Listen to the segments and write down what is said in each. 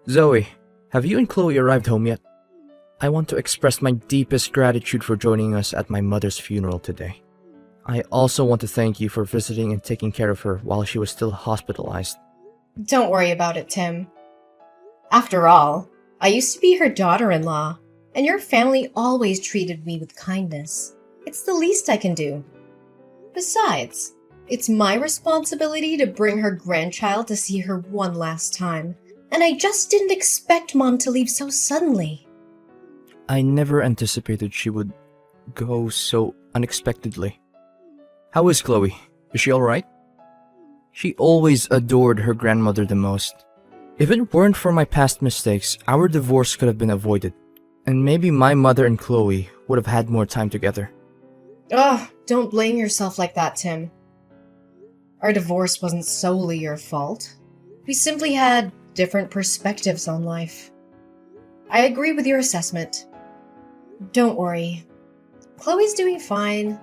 Zoe, have you and Chloe arrived home yet? I want to express my deepest gratitude for joining us at my mother's funeral today. I also want to thank you for visiting and taking care of her while she was still hospitalized. Don't worry about it, Tim. After all, I used to be her daughter-in-law, and your family always treated me with kindness. It's the least I can do. Besides, it's my responsibility to bring her grandchild to see her one last time, and I just didn't expect Mom to leave so suddenly. I never anticipated she would go so unexpectedly. How is Chloe? Is she alright? She always adored her grandmother the most. If it weren't for my past mistakes, our divorce could have been avoided, and maybe my mother and Chloe would have had more time together. Ugh, don't blame yourself like that, Tim. Our divorce wasn't solely your fault. We simply had different perspectives on life. I agree with your assessment. Don't worry. Chloe's doing fine.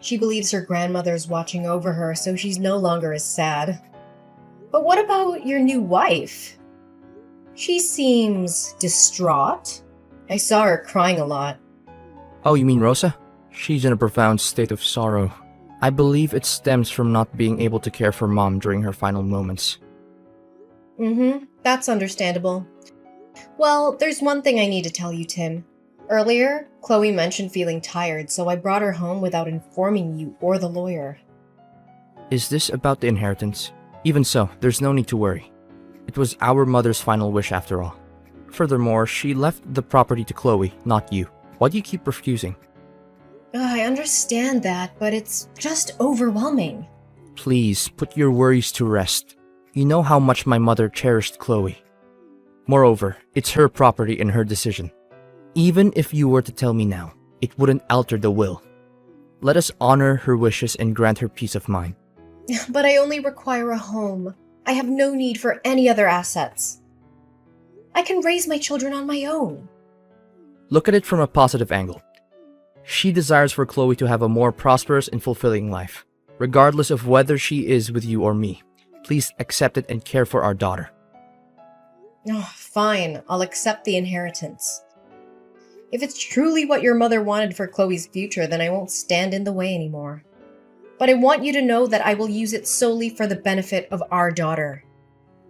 She believes her grandmother's watching over her, so she's no longer as sad. But what about your new wife? She seems distraught. I saw her crying a lot. Oh, you mean Rosa? She's in a profound state of sorrow. I believe it stems from not being able to care for Mom during her final moments. That's understandable. Well, there's one thing I need to tell you, Tim. Earlier, Chloe mentioned feeling tired, so I brought her home without informing you or the lawyer. Is this about the inheritance? Even so, there's no need to worry. It was our mother's final wish after all. Furthermore, she left the property to Chloe, not you. Why do you keep refusing? I understand that, but it's just overwhelming. Please, put your worries to rest. You know how much my mother cherished Chloe. Moreover, it's her property and her decision. Even if you were to tell me now, it wouldn't alter the will. Let us honor her wishes and grant her peace of mind. But I only require a home. I have no need for any other assets. I can raise my children on my own. Look at it from a positive angle. She desires for Chloe to have a more prosperous and fulfilling life. Regardless of whether she is with you or me, please accept it and care for our daughter. Oh, fine, I'll accept the inheritance. If it's truly what your mother wanted for Chloe's future, then I won't stand in the way anymore. But I want you to know that I will use it solely for the benefit of our daughter.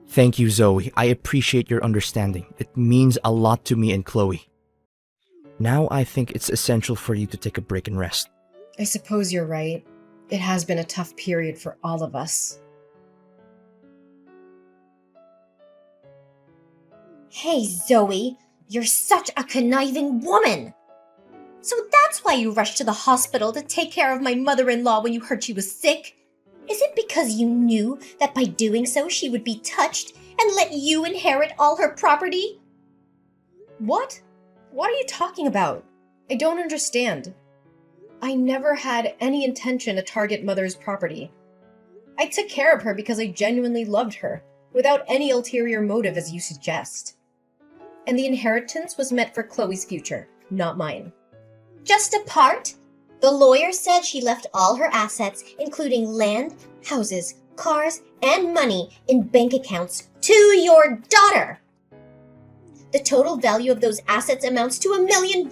Thank you, Zoe. I appreciate your understanding. It means a lot to me and Chloe. Now I think it's essential for you to take a break and rest. I suppose you're right. It has been a tough period for all of us. Hey, Zoe, you're such a conniving woman! So that's why you rushed to the hospital to take care of my mother-in-law when you heard she was sick? Is it because you knew that by doing so she would be touched and let you inherit all her property? What? What are you talking about? I don't understand. I never had any intention to target Mother's property. I took care of her because I genuinely loved her, without any ulterior motive as you suggest. And the inheritance was meant for Chloe's future, not mine. Just a part? The lawyer said she left all her assets, including land, houses, cars, and money in bank accounts to your daughter. The total value of those assets amounts to $1 million.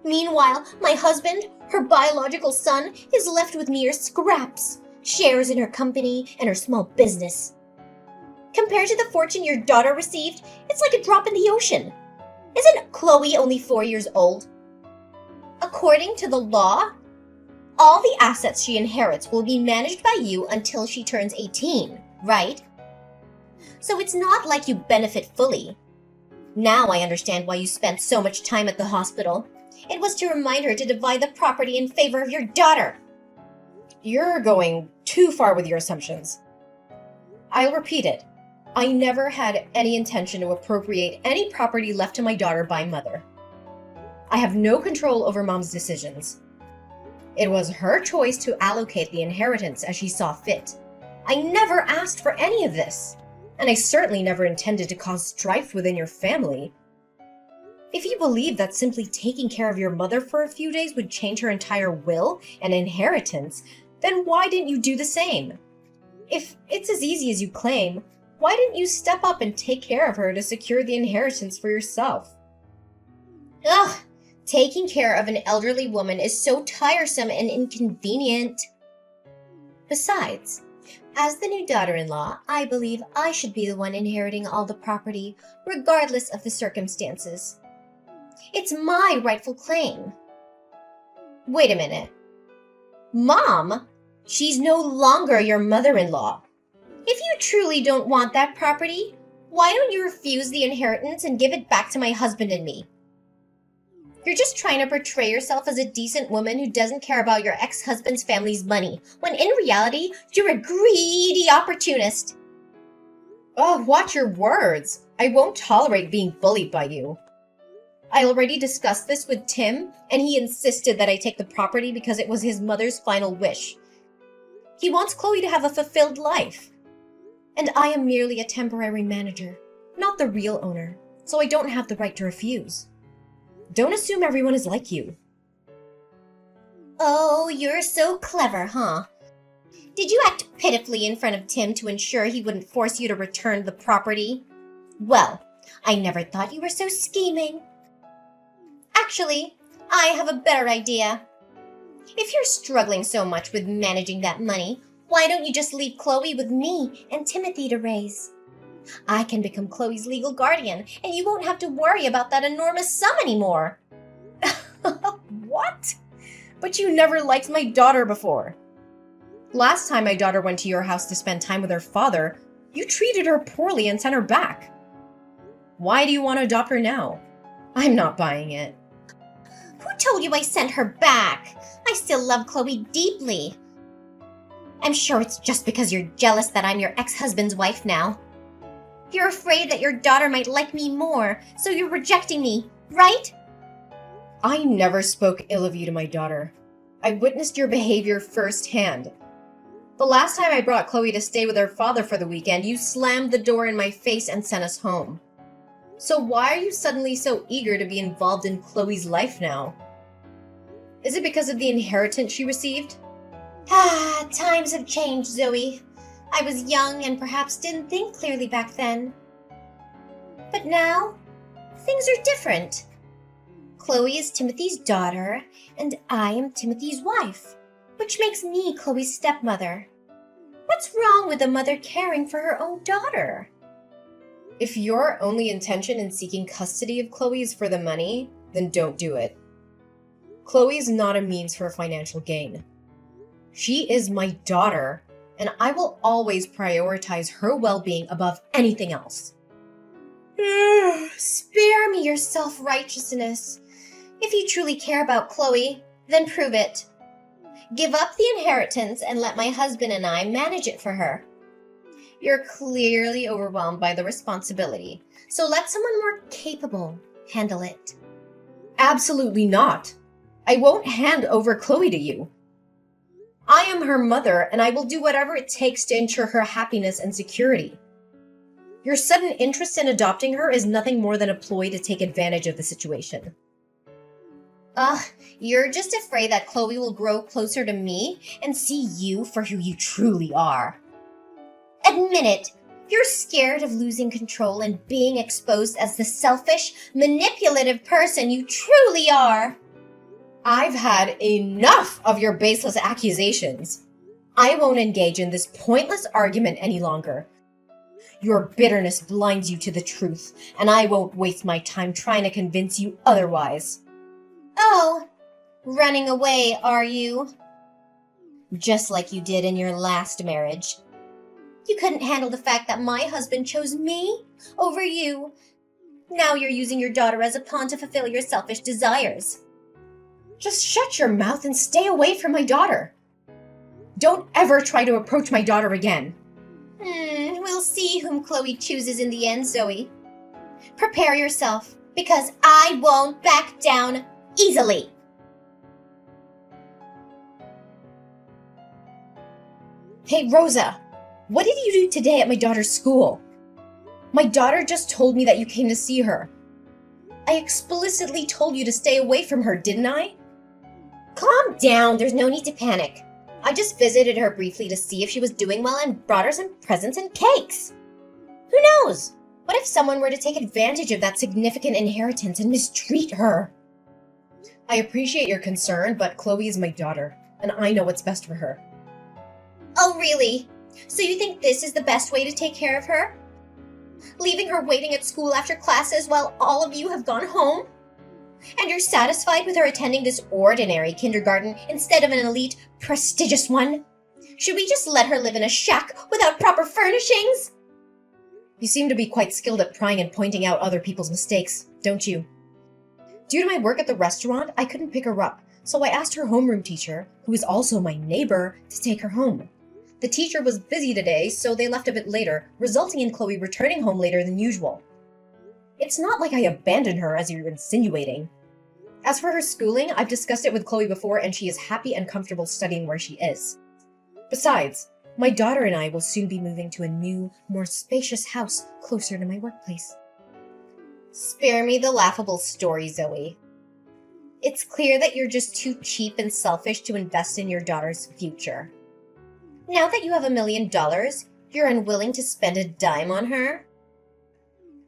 Meanwhile, my husband, her biological son, is left with mere scraps, shares in her company and her small business. Compared to the fortune your daughter received, it's like a drop in the ocean. Isn't Chloe only 4 years old? According to the law, all the assets she inherits will be managed by you until she turns 18, right? So it's not like you benefit fully. Now I understand why you spent so much time at the hospital. It was to remind her to divide the property in favor of your daughter. You're going too far with your assumptions. I'll repeat it. I never had any intention to appropriate any property left to my daughter by Mother. I have no control over Mom's decisions. It was her choice to allocate the inheritance as she saw fit. I never asked for any of this, and I certainly never intended to cause strife within your family. If you believe that simply taking care of your mother for a few days would change her entire will and inheritance, then why didn't you do the same? If it's as easy as you claim, Why didn't you step up and take care of her to secure the inheritance for yourself? Ugh, taking care of an elderly woman is so tiresome and inconvenient. Besides, as the new daughter-in-law, I believe I should be the one inheriting all the property, regardless of the circumstances. It's my rightful claim. Wait a minute. Mom, she's no longer your mother-in-law. If you truly don't want that property, why don't you refuse the inheritance and give it back to my husband and me? You're just trying to portray yourself as a decent woman who doesn't care about your ex-husband's family's money, when in reality, you're a greedy opportunist. Oh, watch your words. I won't tolerate being bullied by you. I already discussed this with Tim, and he insisted that I take the property because it was his mother's final wish. He wants Chloe to have a fulfilled life. And I am merely a temporary manager, not the real owner, so I don't have the right to refuse. Don't assume everyone is like you. Oh, you're so clever, huh? Did you act pitifully in front of Tim to ensure he wouldn't force you to return the property? Well, I never thought you were so scheming. Actually, I have a better idea. If you're struggling so much with managing that money, why don't you just leave Chloe with me and Timothy to raise? I can become Chloe's legal guardian, and you won't have to worry about that enormous sum anymore. What? But you never liked my daughter before. Last time my daughter went to your house to spend time with her father, you treated her poorly and sent her back. Why do you want to adopt her now? I'm not buying it. Who told you I sent her back? I still love Chloe deeply. I'm sure it's just because you're jealous that I'm your ex-husband's wife now. You're afraid that your daughter might like me more, so you're rejecting me, right? I never spoke ill of you to my daughter. I witnessed your behavior firsthand. The last time I brought Chloe to stay with her father for the weekend, you slammed the door in my face and sent us home. So why are you suddenly so eager to be involved in Chloe's life now? Is it because of the inheritance she received? Times have changed, Zoe. I was young and perhaps didn't think clearly back then. But now, things are different. Chloe is Timothy's daughter, and I am Timothy's wife, which makes me Chloe's stepmother. What's wrong with a mother caring for her own daughter? If your only intention in seeking custody of Chloe is for the money, then don't do it. Chloe is not a means for financial gain. She is my daughter, and I will always prioritize her well-being above anything else. Spare me your self-righteousness. If you truly care about Chloe, then prove it. Give up the inheritance and let my husband and I manage it for her. You're clearly overwhelmed by the responsibility, so let someone more capable handle it. Absolutely not. I won't hand over Chloe to you. I am her mother, and I will do whatever it takes to ensure her happiness and security. Your sudden interest in adopting her is nothing more than a ploy to take advantage of the situation. You're just afraid that Chloe will grow closer to me and see you for who you truly are. Admit it. You're scared of losing control and being exposed as the selfish, manipulative person you truly are. I've had enough of your baseless accusations. I won't engage in this pointless argument any longer. Your bitterness blinds you to the truth, and I won't waste my time trying to convince you otherwise. Oh, running away, are you? Just like you did in your last marriage. You couldn't handle the fact that my husband chose me over you. Now you're using your daughter as a pawn to fulfill your selfish desires. Just shut your mouth and stay away from my daughter. Don't ever try to approach my daughter again. We'll see whom Chloe chooses in the end, Zoe. Prepare yourself, because I won't back down easily. Hey, Rosa, what did you do today at my daughter's school? My daughter just told me that you came to see her. I explicitly told you to stay away from her, didn't I? Calm down, there's no need to panic. I just visited her briefly to see if she was doing well and brought her some presents and cakes. knows? What if someone were to take advantage of that significant inheritance and mistreat her? I appreciate your concern, but Chloe is my daughter, and I know what's best for her. Oh, really? So you think this is the best way to take care of her? Leaving her waiting at school after classes while all of you have gone home? And you're satisfied with her attending this ordinary kindergarten instead of an elite, prestigious one? Should we just let her live in a shack without proper furnishings? You seem to be quite skilled at prying and pointing out other people's mistakes, don't you? Due to my work at the restaurant, I couldn't pick her up, so I asked her homeroom teacher, who is also my neighbor, to take her home. The teacher was busy today, so they left a bit later, resulting in Chloe returning home later than usual. It's not like I abandoned her, as you're insinuating. As for her schooling, I've discussed it with Chloe before, and she is happy and comfortable studying where she is. Besides, my daughter and I will soon be moving to a new, more spacious house closer to my workplace. Spare me the laughable story, Zoe. It's clear that you're just too cheap and selfish to invest in your daughter's future. Now that you have $1 million, you're unwilling to spend a dime on her?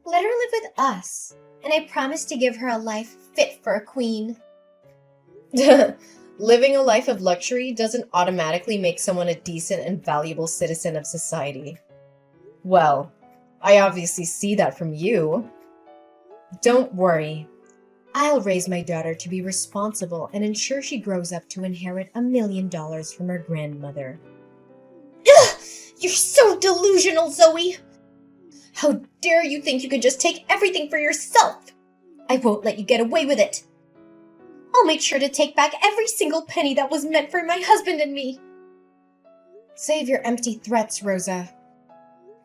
Let her live with us, and I promise to give her a life fit for a queen. Living a life of luxury doesn't automatically make someone a decent and valuable citizen of society. Well, I obviously see that from you. Don't worry. I'll raise my daughter to be responsible and ensure she grows up to inherit $1 million from her grandmother. Ugh! You're so delusional, Zoe! How dare you think you can just take everything for yourself? I won't let you get away with it. I'll make sure to take back every single penny that was meant for my husband and me. Save your empty threats, Rosa.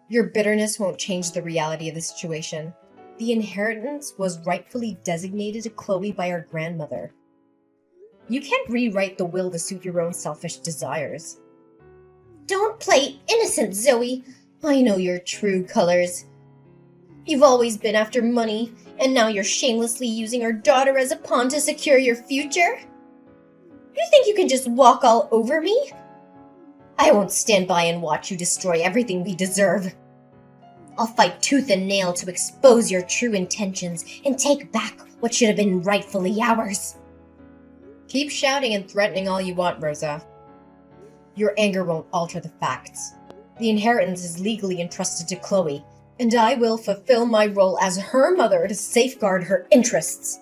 Your bitterness won't change the reality of the situation. The inheritance was rightfully designated to Chloe by her grandmother. You can't rewrite the will to suit your own selfish desires. Don't play innocent, Zoe. I know your true colors. You've always been after money, and now you're shamelessly using our daughter as a pawn to secure your future? You think you can just walk all over me? I won't stand by and watch you destroy everything we deserve. I'll fight tooth and nail to expose your true intentions and take back what should have been rightfully ours. Keep shouting and threatening all you want, Rosa. Your anger won't alter the facts. The inheritance is legally entrusted to Chloe, and I will fulfill my role as her mother to safeguard her interests.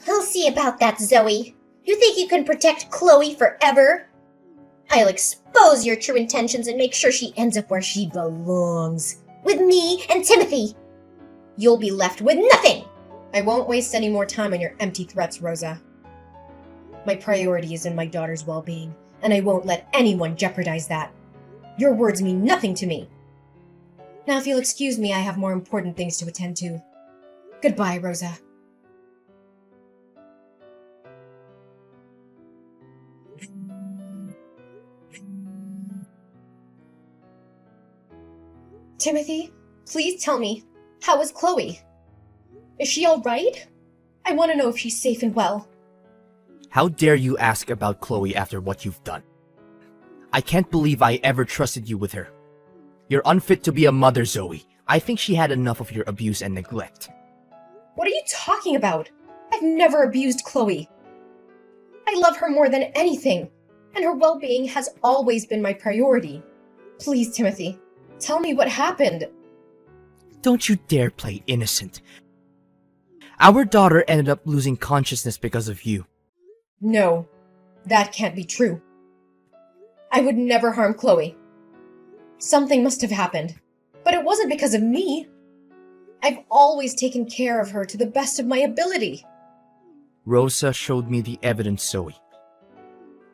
I'll see about that, Zoe. You think you can protect Chloe forever? I'll expose your true intentions and make sure she ends up where she belongs. With me and Timothy. You'll be left with nothing! I won't waste any more time on your empty threats, Rosa. My priority is in my daughter's well-being, and I won't let anyone jeopardize that. Your words mean nothing to me. Now, if you'll excuse me, I have more important things to attend to. Goodbye, Rosa. Timothy, please tell me, how is Chloe? Is she all right? I want to know if she's safe and well. How dare you ask about Chloe after what you've done? I can't believe I ever trusted you with her. You're unfit to be a mother, Zoe. I think she had enough of your abuse and neglect. What are you talking about? I've never abused Chloe. I love her more than anything, and her well-being has always been my priority. Please, Timothy, tell me what happened. Don't you dare play innocent. Our daughter ended up losing consciousness because of you. No, that can't be true. I would never harm Chloe. Something must have happened, but it wasn't because of me. I've always taken care of her to the best of my ability. Rosa showed me the evidence, Zoe.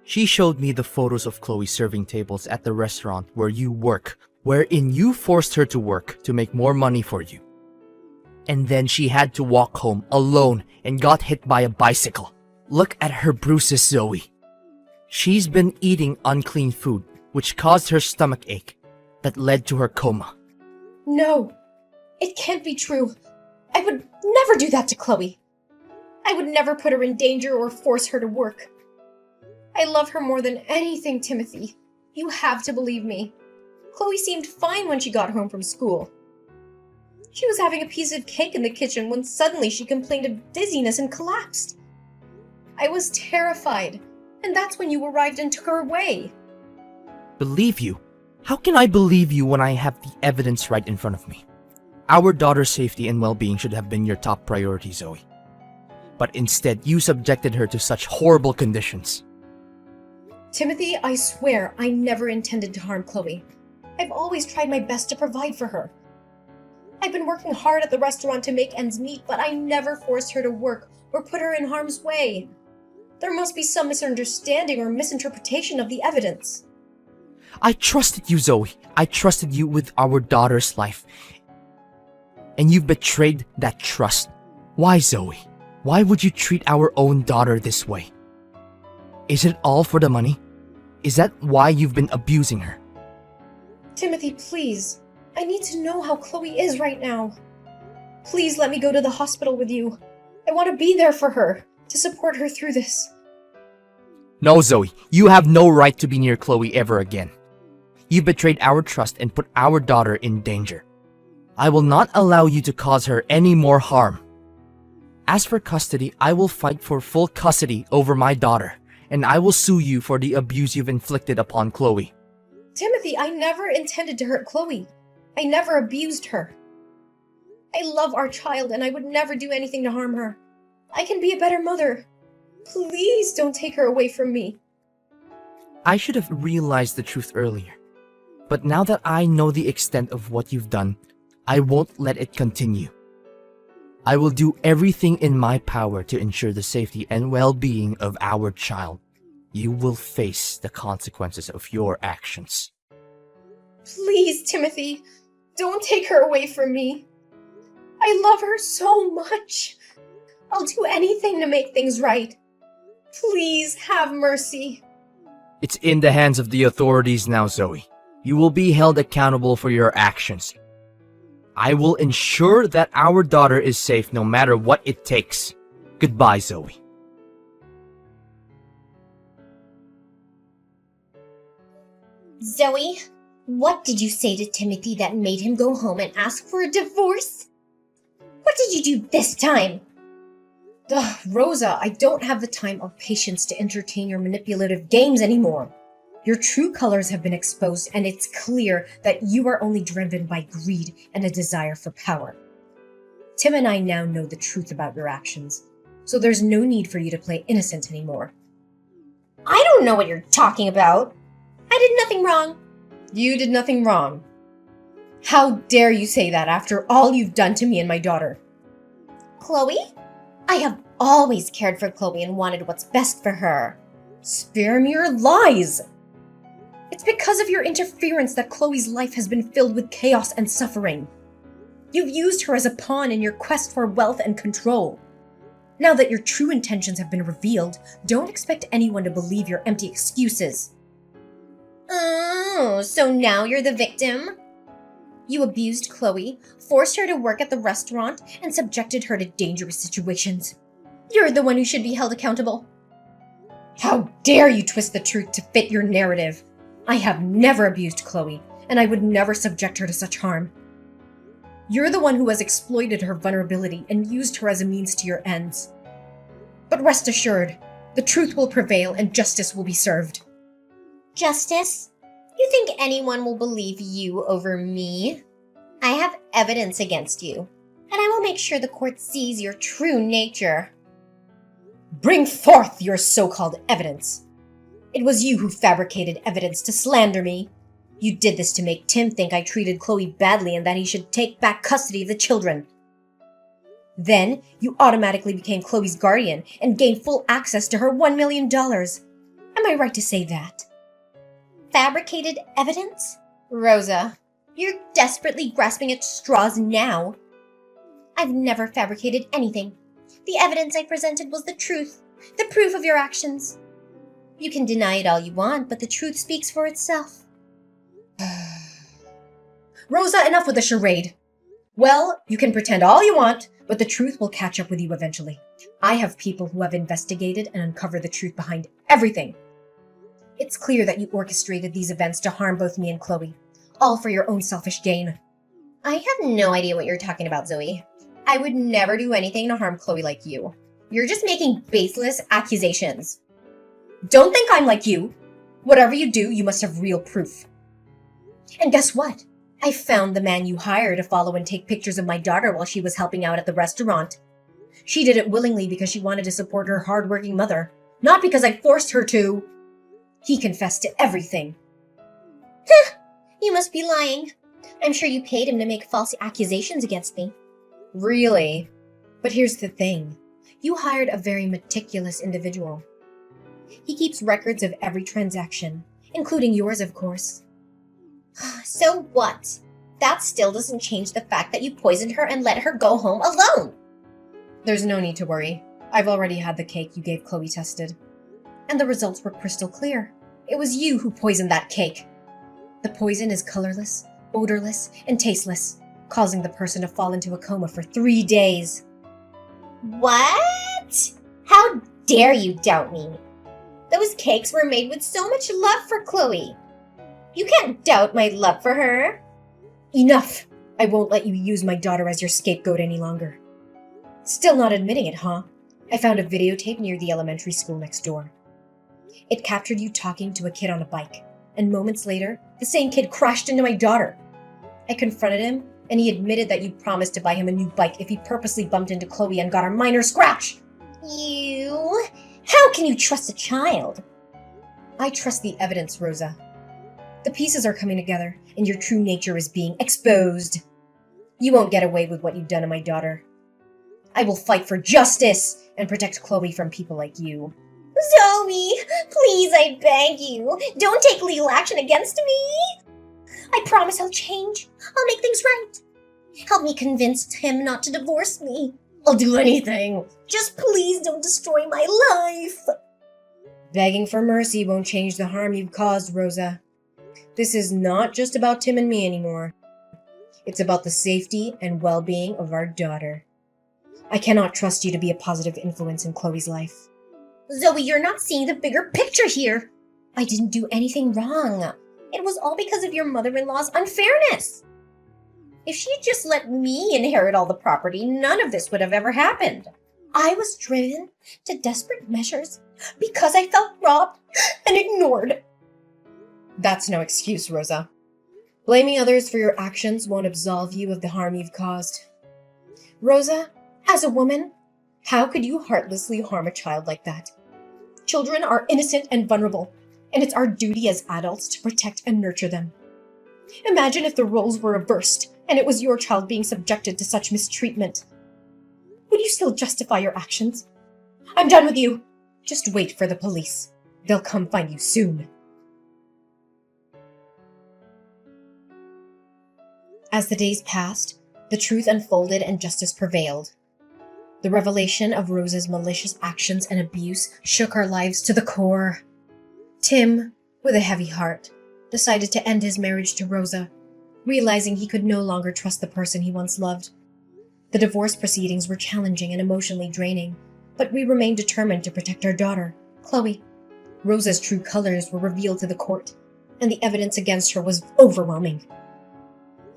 She showed me the photos of Chloe serving tables at the restaurant where you work, wherein you forced her to work to make more money for you. And then she had to walk home alone and got hit by a bicycle. Look at her bruises, Zoe. She's been eating unclean food, which caused her stomach ache that led to her coma. No, it can't be true. I would never do that to Chloe. I would never put her in danger or force her to work. I love her more than anything, Timothy. You have to believe me. Chloe seemed fine when she got home from school. She was having a piece of cake in the kitchen when suddenly she complained of dizziness and collapsed. I was terrified, and that's when you arrived and took her away. Believe you? How can I believe you when I have the evidence right in front of me? Our daughter's safety and well-being should have been your top priority, Zoe. But instead, you subjected her to such horrible conditions. Timothy, I swear I never intended to harm Chloe. I've always tried my best to provide for her. I've been working hard at the restaurant to make ends meet, but I never forced her to work or put her in harm's way. There must be some misunderstanding or misinterpretation of the evidence. I trusted you, Zoe. I trusted you with our daughter's life. And you've betrayed that trust. Why, Zoe? Why would you treat our own daughter this way? Is it all for the money? Is that why you've been abusing her? Timothy, please. I need to know how Chloe is right now. Please let me go to the hospital with you. I want to be there for her, to support her through this. No, Zoe. You have no right to be near Chloe ever again. You betrayed our trust and put our daughter in danger. I will not allow you to cause her any more harm. As for custody, I will fight for full custody over my daughter, and I will sue you for the abuse you've inflicted upon Chloe. Timothy, I never intended to hurt Chloe. I never abused her. I love our child, and I would never do anything to harm her. I can be a better mother. Please don't take her away from me. I should have realized the truth earlier. But now that I know the extent of what you've done, I won't let it continue. I will do everything in my power to ensure the safety and well-being of our child. You will face the consequences of your actions. Please, Timothy, don't take her away from me. I love her so much. I'll do anything to make things right. Please have mercy. It's in the hands of the authorities now, Zoe. You will be held accountable for your actions. I will ensure that our daughter is safe no matter what it takes. Goodbye, Zoe. Zoe, what did you say to Timothy that made him go home and ask for a divorce? What did you do this time? Ugh, Rosa, I don't have the time or patience to entertain your manipulative games anymore. Your true colors have been exposed, and it's clear that you are only driven by greed and a desire for power. Tim and I now know the truth about your actions, so there's no need for you to play innocent anymore. I don't know what you're talking about. I did nothing wrong. You did nothing wrong. How dare you say that after all you've done to me and my daughter? Chloe? I have always cared for Chloe and wanted what's best for her. Spare me your lies! It's because of your interference that Chloe's life has been filled with chaos and suffering. You've used her as a pawn in your quest for wealth and control. Now that your true intentions have been revealed, don't expect anyone to believe your empty excuses. Oh, so now you're the victim? You abused Chloe, forced her to work at the restaurant, and subjected her to dangerous situations. You're the one who should be held accountable. How dare you twist the truth to fit your narrative? I have never abused Chloe, and I would never subject her to such harm. You're the one who has exploited her vulnerability and used her as a means to your ends. But rest assured, the truth will prevail and justice will be served. Justice? You think anyone will believe you over me? I have evidence against you, and I will make sure the court sees your true nature. Bring forth your so-called evidence. It was you who fabricated evidence to slander me. You did this to make Tim think I treated Chloe badly and that he should take back custody of the children. Then, you automatically became Chloe's guardian and gained full access to her $1 million. Am I right to say that? Fabricated evidence? Rosa, you're desperately grasping at straws now. I've never fabricated anything. The evidence I presented was the truth, the proof of your actions. You can deny it all you want, but the truth speaks for itself. Rosa, enough with the charade. Well, you can pretend all you want, but the truth will catch up with you eventually. I have people who have investigated and uncovered the truth behind everything. It's clear that you orchestrated these events to harm both me and Chloe, all for your own selfish gain. I have no idea what you're talking about, Zoe. I would never do anything to harm Chloe like you. You're just making baseless accusations. Don't think I'm like you. Whatever you do, you must have real proof. And guess what? I found the man you hired to follow and take pictures of my daughter while she was helping out at the restaurant. She did it willingly because she wanted to support her hardworking mother, not because I forced her to. He confessed to everything. You must be lying. I'm sure you paid him to make false accusations against me. Really? But here's the thing. You hired a very meticulous individual. He keeps records of every transaction, including yours, of course. So what? That still doesn't change the fact that you poisoned her and let her go home alone. There's no need to worry. I've already had the cake you gave Chloe tested. And the results were crystal clear. It was you who poisoned that cake. The poison is colorless, odorless, and tasteless, causing the person to fall into a coma for 3 days. What? How dare you doubt me? Those cakes were made with so much love for Chloe. You can't doubt my love for her. Enough! I won't let you use my daughter as your scapegoat any longer. Still not admitting it, huh? I found a videotape near the elementary school next door. It captured you talking to a kid on a bike, and moments later, the same kid crashed into my daughter. I confronted him, and he admitted that you promised to buy him a new bike if he purposely bumped into Chloe and got her minor scratch. You? How can you trust a child? I trust the evidence, Rosa. The pieces are coming together, and your true nature is being exposed. You won't get away with what you've done to my daughter. I will fight for justice and protect Chloe from people like you. Zoe, please, I beg you, don't take legal action against me. I promise I'll change. I'll make things right. Help me convince Tim not to divorce me. I'll do anything. Just please don't destroy my life. Begging for mercy won't change the harm you've caused, Rosa. This is not just about Tim and me anymore. It's about the safety and well-being of our daughter. I cannot trust you to be a positive influence in Chloe's life. Zoe, you're not seeing the bigger picture here. I didn't do anything wrong. It was all because of your mother-in-law's unfairness. If she had just let me inherit all the property, none of this would have ever happened. I was driven to desperate measures because I felt robbed and ignored. That's no excuse, Rosa. Blaming others for your actions won't absolve you of the harm you've caused. Rosa, as a woman, how could you heartlessly harm a child like that? Children are innocent and vulnerable, and it's our duty as adults to protect and nurture them. Imagine if the roles were reversed and it was your child being subjected to such mistreatment. Would you still justify your actions? I'm done with you. Just wait for the police. They'll come find you soon. As the days passed, the truth unfolded and justice prevailed. The revelation of Rosa's malicious actions and abuse shook our lives to the core. Tim, with a heavy heart, decided to end his marriage to Rosa, realizing he could no longer trust the person he once loved. The divorce proceedings were challenging and emotionally draining, but we remained determined to protect our daughter, Chloe. Rosa's true colors were revealed to the court, and the evidence against her was overwhelming.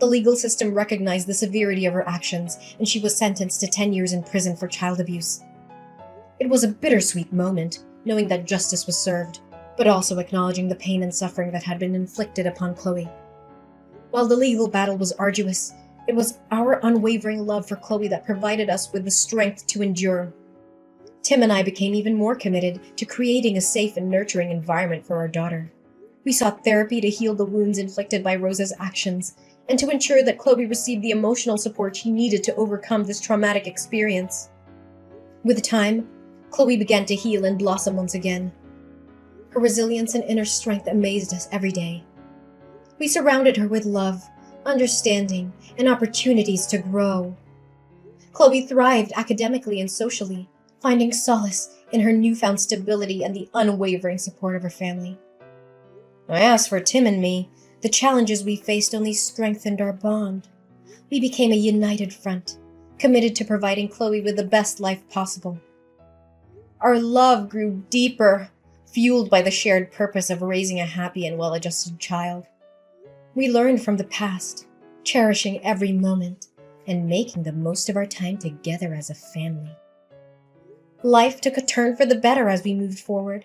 The legal system recognized the severity of her actions, and she was sentenced to 10 years in prison for child abuse. It was a bittersweet moment, knowing that justice was served, but also acknowledging the pain and suffering that had been inflicted upon Chloe. While the legal battle was arduous, it was our unwavering love for Chloe that provided us with the strength to endure. Tim and I became even more committed to creating a safe and nurturing environment for our daughter. We sought therapy to heal the wounds inflicted by Rosa's actions, and to ensure that Chloe received the emotional support she needed to overcome this traumatic experience. With time, Chloe began to heal and blossom once again. Her resilience and inner strength amazed us every day. We surrounded her with love, understanding, and opportunities to grow. Chloe thrived academically and socially, finding solace in her newfound stability and the unwavering support of her family. As for Tim and me, the challenges we faced only strengthened our bond. We became a united front, committed to providing Chloe with the best life possible. Our love grew deeper, fueled by the shared purpose of raising a happy and well-adjusted child. We learned from the past, cherishing every moment and making the most of our time together as a family. Life took a turn for the better as we moved forward.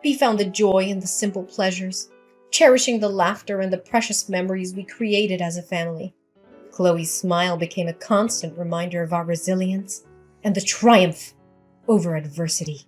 We found the joy in the simple pleasures, cherishing the laughter and the precious memories we created as a family. Chloe's smile became a constant reminder of our resilience and the triumph over adversity.